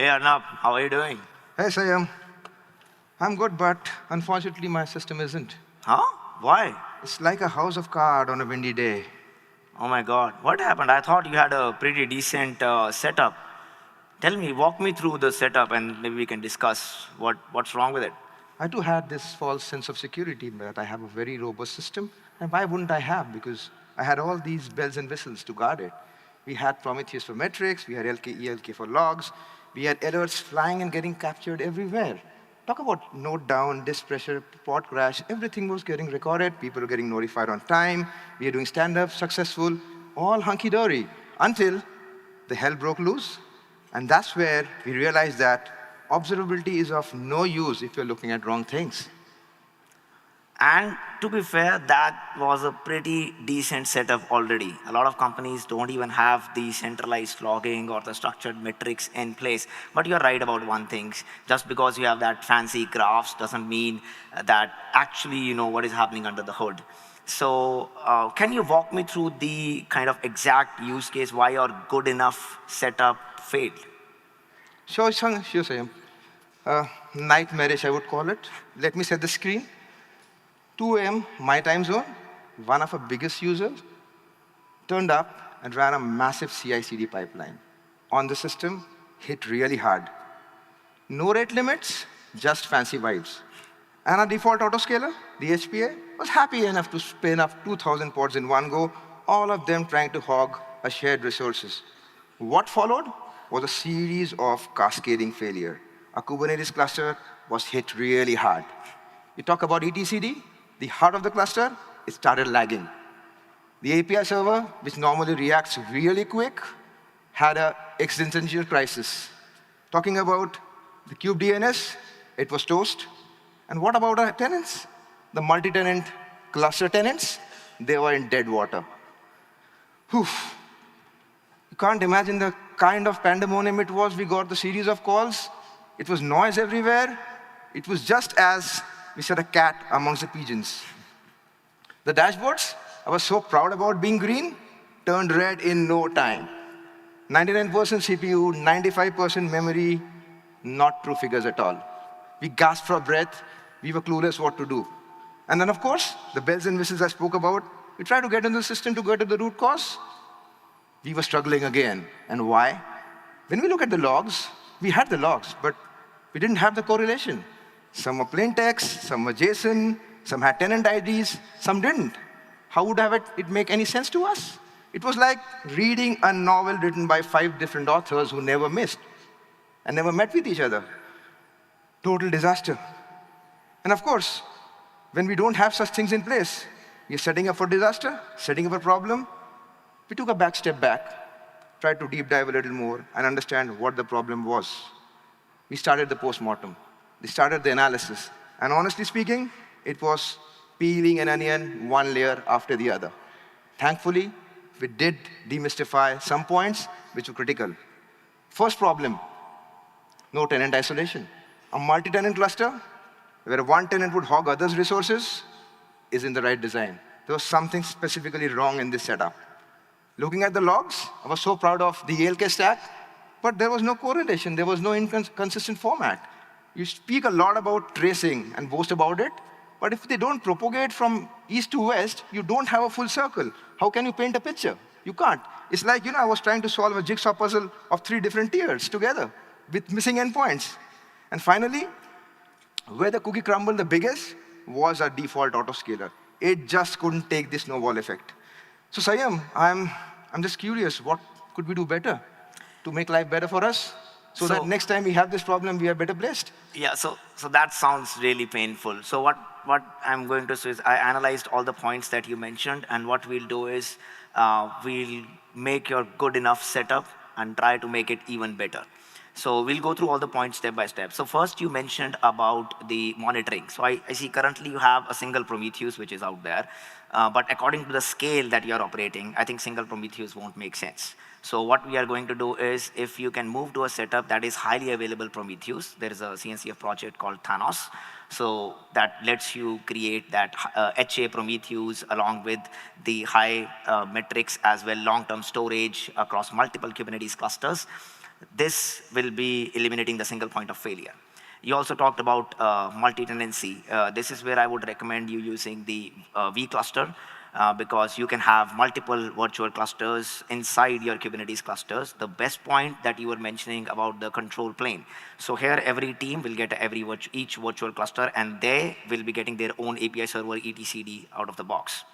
Hey Arnab, how are you doing? Hey, Saiyam. I'm good, but unfortunately, my system isn't. Huh? Why? It's like a house of cards on a windy day. Oh my God, what happened? I thought you had a pretty decent setup. Tell me, walk me through the setup and maybe we can discuss what's wrong with it. I too had this false sense of security that I have a very robust system. And why wouldn't I have? Because I had all these bells and whistles to guard it. We had Prometheus for metrics, we had ELK for logs, we had errors flying and getting captured everywhere. Talk about note down, disk pressure, pod crash, everything was getting recorded, people were getting notified on time, we were doing stand-ups, successful, all hunky-dory, until the hell broke loose. And that's where we realized that observability is of no use if you're looking at wrong things. And to be fair, that was a pretty decent setup already. A lot of companies don't even have the centralized logging or the structured metrics in place. But you're right about one thing. Just because you have that fancy graphs doesn't mean that actually you know what is happening under the hood. So can you walk me through the kind of exact use case why your good enough setup failed? Sure, Saiyam. Nightmarish, I would call it. Let me set the screen. 2 a.m., my time zone, one of our biggest users turned up and ran a massive CI/CD pipeline on the system, hit really hard. No rate limits, just fancy vibes. And our default autoscaler, the HPA, was happy enough to spin up 2,000 pods in one go, all of them trying to hog a shared resources. What followed was a series of cascading failure. A Kubernetes cluster was hit really hard. You talk about etcd, the heart of the cluster, it started lagging. The API server, which normally reacts really quick, had an existential crisis. Talking about the kube DNS, it was toast. And what about our tenants? The multi-tenant cluster tenants, they were in dead water. Whew. You can't imagine the kind of pandemonium it was. We got the series of calls. It was noise everywhere. It was just as we set a cat amongst the pigeons. The dashboards, I was so proud about being green, turned red in no time. 99% CPU, 95% memory, not true figures at all. We gasped for breath. We were clueless what to do. And then, of course, the bells and whistles I spoke about, we tried to get into the system to get to the root cause. We were struggling again. And why? When we look at the logs, we had the logs, but we didn't have the correlation. Some were plain text, some were JSON, some had tenant IDs, some didn't. How would have it make any sense to us? It was like reading a novel written by 5 different authors who never missed and never met with each other. Total disaster. And of course, when we don't have such things in place, we are setting up for disaster, setting up a problem. We took a step back, tried to deep dive a little more and understand what the problem was. We started the postmortem. We started the analysis. And honestly speaking, it was peeling an onion one layer after the other. Thankfully, we did demystify some points which were critical. First problem, no tenant isolation. A multi-tenant cluster, where one tenant would hog others' resources, is in the right design. There was something specifically wrong in this setup. Looking at the logs, I was so proud of the ELK stack, but there was no correlation. There was no inconsistent format. You speak a lot about tracing and boast about it, but if they don't propagate from east to west, you don't have a full circle. How can you paint a picture? You can't. It's like, I was trying to solve a jigsaw puzzle of 3 different tiers together with missing endpoints. And finally, where the cookie crumbled the biggest was our default autoscaler. It just couldn't take this snowball effect. So Saiyam, I'm just curious, what could we do better to make life better for us? So that next time we have this problem, we are better placed. Yeah, so that sounds really painful. So what I'm going to say is I analyzed all the points that you mentioned, and what we'll do is we'll make your good enough setup and try to make it even better. So we'll go through all the points step by step. So first you mentioned about the monitoring. So I see currently you have a single Prometheus which is out there. But according to the scale that you're operating, I think single Prometheus won't make sense. So what we are going to do is, if you can move to a setup that is highly available Prometheus, there is a CNCF project called Thanos. So that lets you create that HA Prometheus along with the high metrics as well, long-term storage across multiple Kubernetes clusters. This will be eliminating the single point of failure. You also talked about multi-tenancy. This is where I would recommend you using the vCluster because you can have multiple virtual clusters inside your Kubernetes clusters. The best point that you were mentioning about the control plane. So here, every team will get each virtual cluster, and they will be getting their own API server etcd out of the box.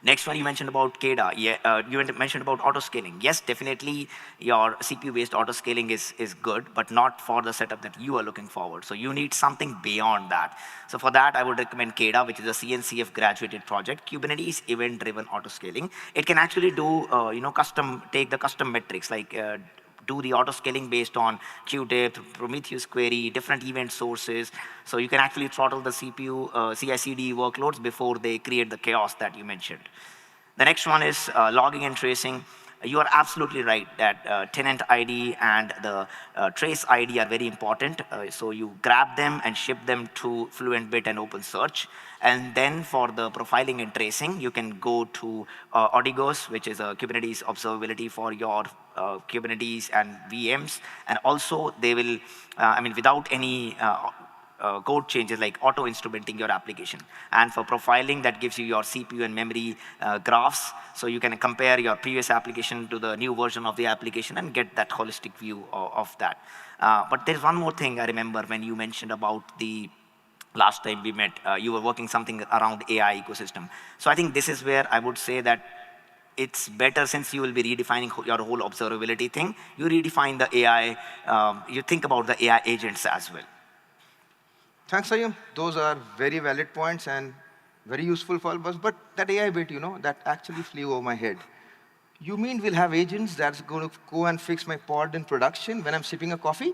Next one, you mentioned about KDA. Yeah, you mentioned about autoscaling. Yes, definitely your CPU-based autoscaling is good, but not for the setup that you are looking forward. So you need something beyond that. So for that, I would recommend KDA, which is a CNCF graduated project, Kubernetes event-driven autoscaling. It can actually do, take the custom metrics like do the auto-scaling based on queue depth, Prometheus query, different event sources. So you can actually throttle the CPU CI/CD workloads before they create the chaos that you mentioned. The next one is logging and tracing. You are absolutely right that tenant ID and the trace ID are very important. So you grab them and ship them to FluentBit and OpenSearch. And then for the profiling and tracing, you can go to Odigos, which is a Kubernetes observability for your Kubernetes and VMs. And also they will, without any code changes like auto-instrumenting your application. And for profiling, that gives you your CPU and memory graphs, so you can compare your previous application to the new version of the application and get that holistic view of that. But there's one more thing I remember when you mentioned about the last time we met, you were working something around AI ecosystem. So I think this is where I would say that it's better, since you will be redefining your whole observability thing, you redefine the AI, you think about the AI agents as well. Thanks, Saiyam. Those are very valid points and very useful for us. But that AI bit, that actually flew over my head. You mean we'll have agents that's going to go and fix my pod in production when I'm sipping a coffee?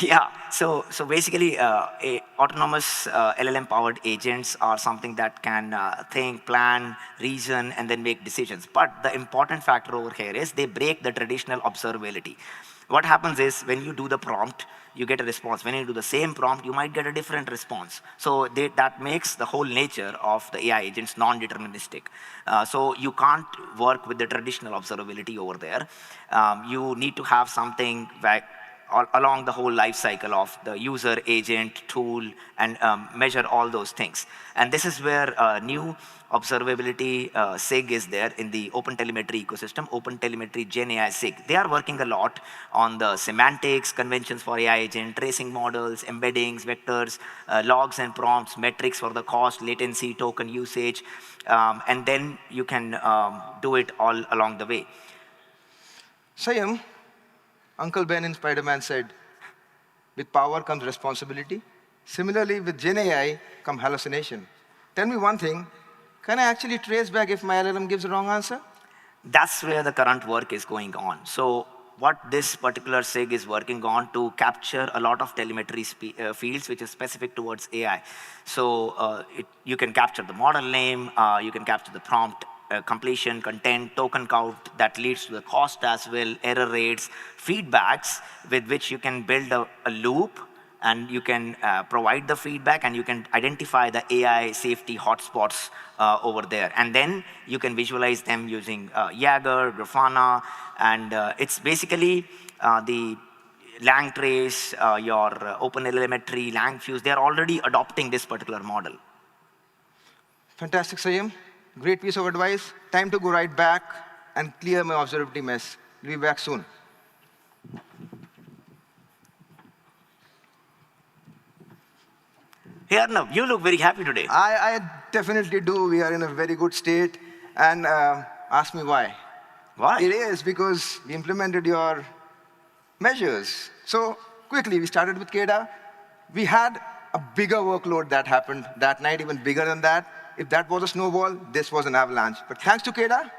Yeah, so basically, autonomous LLM-powered agents are something that can think, plan, reason, and then make decisions. But the important factor over here is they break the traditional observability. What happens is when you do the prompt, you get a response. When you do the same prompt, you might get a different response. So that makes the whole nature of the AI agents non-deterministic. So you can't work with the traditional observability over there. You need to have something along the whole life cycle of the user, agent, tool, and measure all those things. And this is where new observability SIG is there in the OpenTelemetry ecosystem, OpenTelemetry Gen AI SIG. They are working a lot on the semantics, conventions for AI agent, tracing models, embeddings, vectors, logs and prompts, metrics for the cost, latency, token usage, and then you can do it all along the way. Saiyam, Uncle Ben in Spider-Man said, with power comes responsibility. Similarly, with Gen AI come hallucination. Tell me one thing, can I actually trace back if my LLM gives a wrong answer? That's where the current work is going on. So what this particular SIG is working on to capture a lot of telemetry fields which is specific towards AI. So you can capture the model name, you can capture the prompt completion, content, token count that leads to the cost as well, error rates, feedbacks with which you can build a loop, and you can provide the feedback, and you can identify the AI safety hotspots over there. And then you can visualize them using Jaeger, Grafana, and it's basically the LangTrace, your OpenTelemetry, LangFuse, they're already adopting this particular model. Fantastic, Saiyam. Great piece of advice. Time to go right back and clear my observability mess. We'll be back soon. Hey, Arnab, you look very happy today. I definitely do. We are in a very good state. And ask me why. Why? It is because we implemented your measures. So quickly, we started with KDA. We had a bigger workload that happened that night, even bigger than that. If that was a snowball, this was an avalanche. But thanks to KDA,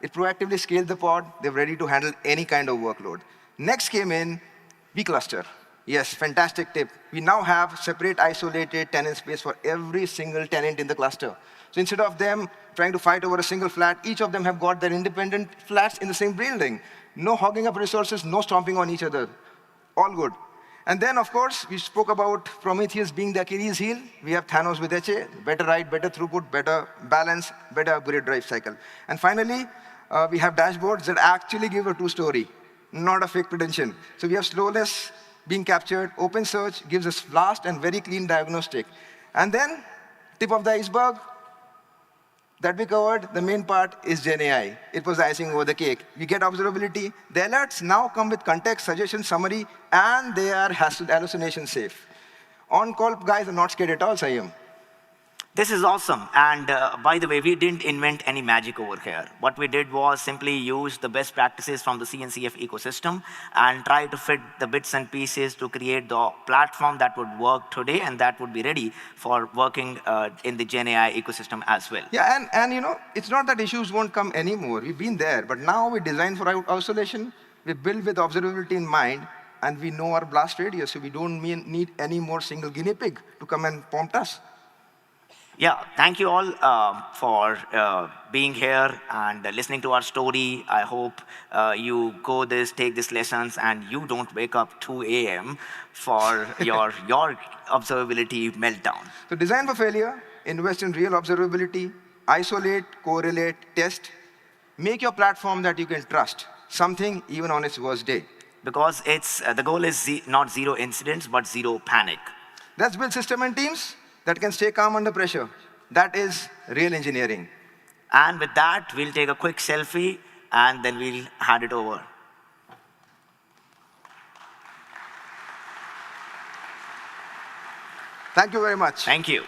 it proactively scaled the pod. They're ready to handle any kind of workload. Next came in vCluster. Yes, fantastic tip. We now have separate isolated tenant space for every single tenant in the cluster. So instead of them trying to fight over a single flat, each of them have got their independent flats in the same building. No hogging up resources, no stomping on each other. All good. And then, of course, we spoke about Prometheus being the Achilles heel. We have Thanos with HA, better write, better throughput, better balance, better upgrade drive cycle. And finally, we have dashboards that actually give a true story. not a fake prediction. So we have slowness being captured. OpenSearch gives us fast and very clean diagnostic. And then, tip of the iceberg, that we covered, the main part is Gen AI. It was the icing over the cake. We get observability. The alerts now come with context, suggestion, summary, and they are hallucination safe. On-call guys are not scared at all, Saiyam. This is awesome. And by the way, we didn't invent any magic over here. What we did was simply use the best practices from the CNCF ecosystem and try to fit the bits and pieces to create the platform that would work today and that would be ready for working in the Gen AI ecosystem as well. Yeah, and you know, it's not that issues won't come anymore. We've been there, but now we design for isolation. We build with observability in mind, and we know our blast radius, so we don't need any more single guinea pig to come and prompt us. Yeah, thank you all for being here and listening to our story. I hope you take these lessons, and you don't wake up 2 a.m. for your observability meltdown. So design for failure, invest in real observability, isolate, correlate, test. Make your platform that you can trust, something even on its worst day. Because the goal is not zero incidents, but zero panic. Let's build system and teams that can stay calm under pressure. That is real engineering. And with that, we'll take a quick selfie, and then we'll hand it over. Thank you very much. Thank you.